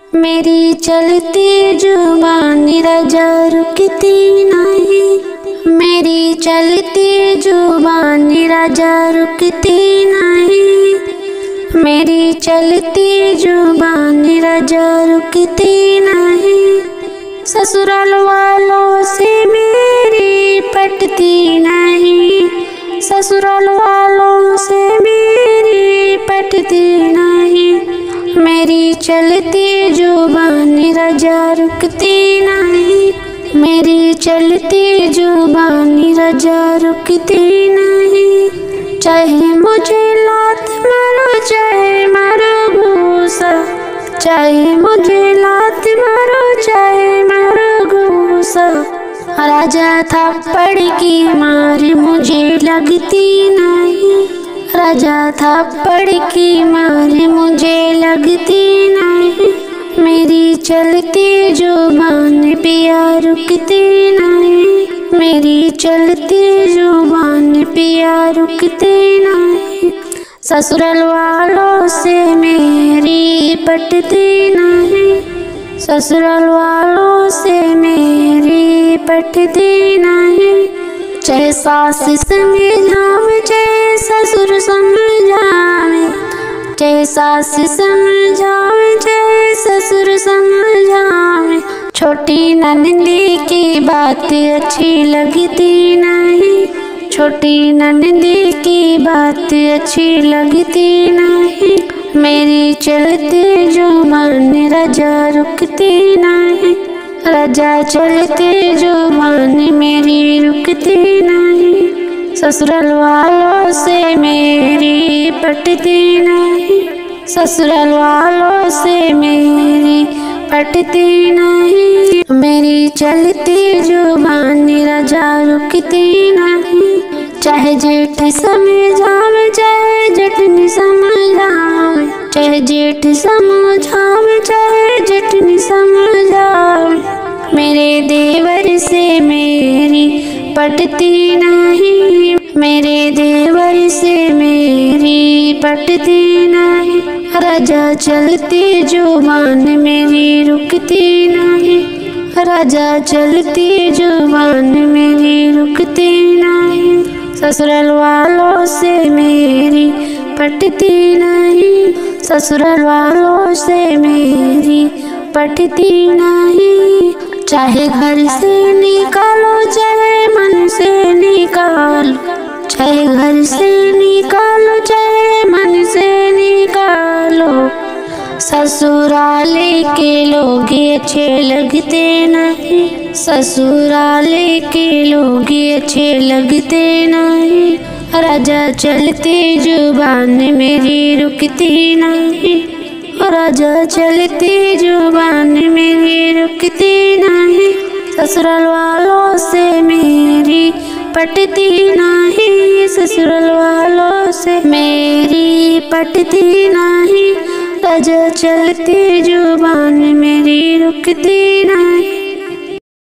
मेरी चलती जुबानी रजा रुकती नहीं, मेरी चलती जुबानी रजा रुकती नहीं, मेरी चलती जुबानी रजा रुकती नहीं। ससुराल वालों से मेरी पटती नहीं, ससुराल वालों से मेरी पटती नहीं, मेरी चलती जुबानी रजा रुकती नहीं, मेरी चलती जुबानी रजा रुकती नहीं। चाहे मुझे लात मारो चाहे मारो घूसा, चाहे मुझे लात मारो चाहे मारो घूसा, राजा थप्पड़ की मार मुझे लगती नहीं, राजा थप्पड़ की मार मुझे लगती नहीं, मेरी चलती जुबान पिया रुकती नहीं, मेरी चलती जुबान पिया रुकती नहीं। ससुराल वालों से मेरी पटती नहीं, ससुराल वालों से मेरी पटती नहीं। चाहे सास समझावे चाहे ससुर समझावे, चाहे सास समझावे चाहे ससुर समझावे, छोटी ननदी की बात अच्छी लगती नहीं, छोटी ननदी की बात अच्छी लगती नहीं, मेरी चलती जुबान रजा रुकती नहीं, रजा चलती जुबान मेरी रुकती नहीं। ससुराल वालों से मेरी पटती नहीं, ससुराल वालों से मेरी पटती नहीं, मेरी चलती जुबान रजा रुकती नहीं। चाहे जेठ समझावे चाहे जेठनी समझावे, चाहे जेठ समझावे चाहे जेठनी समझावे, मेरे देवर से मेरी पटती नहीं, मेरे देवर से मेरी पटती नहीं, राजा चलती जुबान मेरी रुकती नहीं, राजा चलती जुबान मेरी रुकती नहीं। ससुराल वालों से मेरी पटती नहीं, ससुराल वालों से मेरी पटती नहीं। चाहे घर से निकालो चाहे मन से निकालो, चाहे घर से निकालो चाहे मन से निकालो, ससुराले के लोग अच्छे लगते नहीं, ससुराले के लोग अच्छे लगते नहीं, राजा चलती जुबान मेरी रुकती नहीं, राजा चलती जुबान मेरी रुकती नहीं। ससुराल वालों से मेरी पटती नहीं, ससुराल वालों से मेरी पटती नहीं, राजा चलती जुबान मेरी रुकती नहीं।